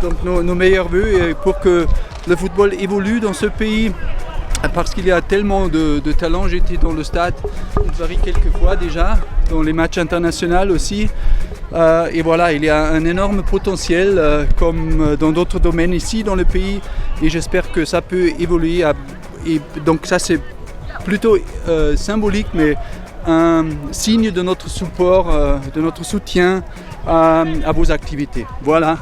Donc nos meilleurs vœux pour que le football évolue dans ce pays. Parce qu'il y a tellement de talent, j'étais dans le stade Paris quelques fois déjà, dans les matchs internationaux aussi. Et voilà, il y a un énorme potentiel comme dans d'autres domaines ici dans le pays. Et j'espère que ça peut évoluer. Et donc ça c'est plutôt symbolique, mais un signe de notre support, de notre soutien à vos activités. Voilà.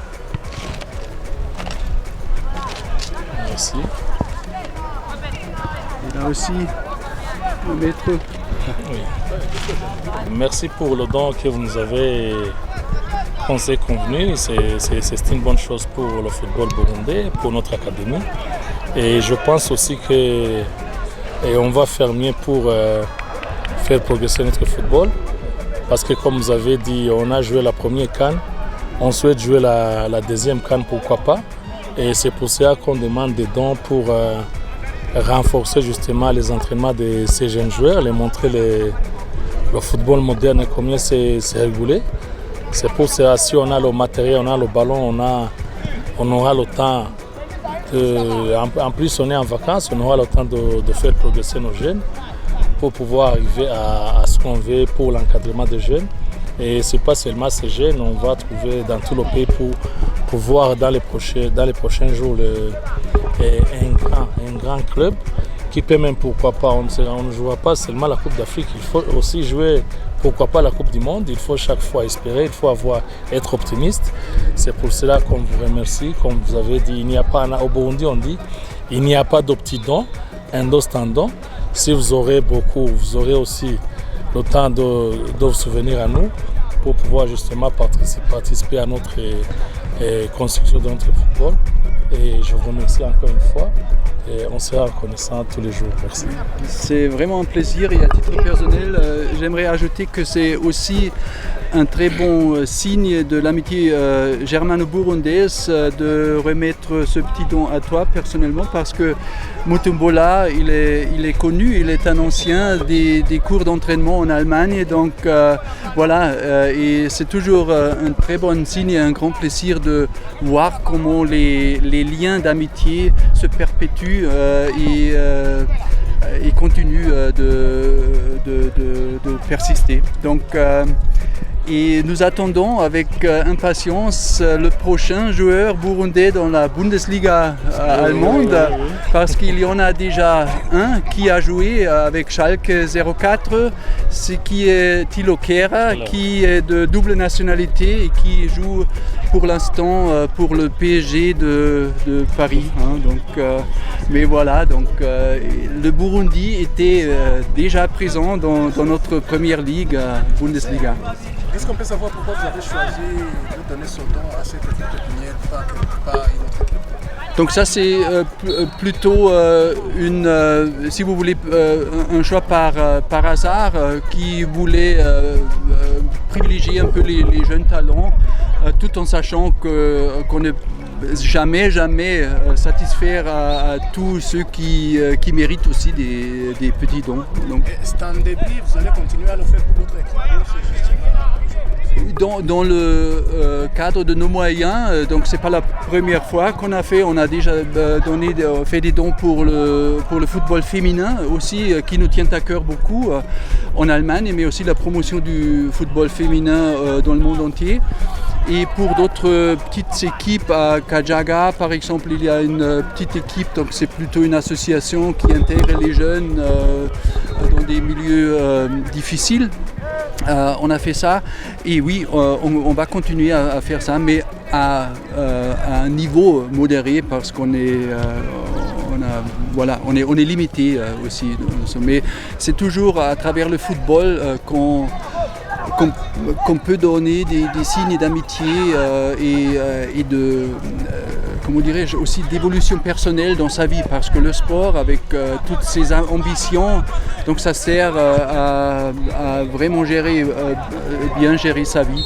Merci. Et là aussi, le maître. Oui. Merci pour le don que vous nous avez convenu. C'est une bonne chose pour le football burundais, pour notre académie. Et je pense aussi qu'on va faire mieux pour faire progresser notre football. Parce que comme vous avez dit, on a joué la première CAN, on souhaite jouer la deuxième CAN, pourquoi pas. Et c'est pour ça qu'on demande des dons pour renforcer justement les entraînements de ces jeunes joueurs, les montrer le football moderne et combien c'est régulé. C'est pour ça si on a le matériel, on a le ballon, on aura le temps. En plus, on est en vacances, on aura le temps de faire progresser nos jeunes pour pouvoir arriver à ce qu'on veut pour l'encadrement des jeunes. Et ce n'est pas seulement ces jeunes, on va trouver dans tout le pays pour pouvoir dans les prochains jours un grand club qui peut même, pourquoi pas, on ne jouera pas seulement la Coupe d'Afrique, il faut aussi jouer, pourquoi pas, la Coupe du Monde. Il faut chaque fois espérer, il faut être optimiste. C'est pour cela qu'on vous remercie. Comme vous avez dit, il n'y a pas, au Burundi on dit, il n'y a pas de petits dons, un dos standant. Si vous aurez beaucoup, vous aurez aussi le temps de vous souvenir à nous pour pouvoir justement participer à notre construction de notre football. Et je vous remercie encore une fois et on sera reconnaissant tous les jours. Merci. C'est vraiment un plaisir et à titre personnel, j'aimerais ajouter que c'est aussi un très bon signe de l'amitié germano-burundaise de remettre ce petit don à toi personnellement parce que Mutombola, il est connu, il est un ancien des cours d'entraînement en Allemagne, donc voilà, et c'est toujours un très bon signe et un grand plaisir de voir comment les liens d'amitié se perpétuent et continuent de persister. Donc, et nous attendons avec impatience le prochain joueur burundais dans la Bundesliga allemande parce qu'il y en a déjà un qui a joué avec Schalke 04, qui est Thilo Kehrer, qui est de double nationalité et qui joue pour l'instant pour le PSG de Paris. Mais voilà, donc le Burundi était déjà présent dans notre première ligue, Bundesliga. Est-ce qu'on peut savoir pourquoi vous avez choisi de donner son don à cette équipe pépinière, pas une autre équipe? Donc ça c'est plutôt si vous voulez, un choix par hasard qui voulait privilégier un peu les jeunes talents tout en sachant qu'on ne jamais satisfaire à tous ceux qui méritent aussi des petits dons. Donc, c'est un début, vous allez continuer à le faire pour d'autres équipes? Dans le cadre de nos moyens, donc c'est pas la première fois qu'on a fait, on a déjà fait des dons pour le football féminin aussi, qui nous tient à cœur beaucoup en Allemagne, mais aussi la promotion du football féminin dans le monde entier. Et pour d'autres petites équipes, à Kajaga par exemple, il y a une petite équipe, donc c'est plutôt une association qui intègre les jeunes dans des milieux difficiles. On a fait ça et oui, on va continuer à faire ça, mais à un niveau modéré parce qu'on est, on est limité aussi. Mais c'est toujours à travers le football qu'on peut donner des signes d'amitié et de, comment dirais-je, aussi d'évolution personnelle dans sa vie, parce que le sport, avec toutes ses ambitions, donc ça sert à vraiment bien gérer sa vie.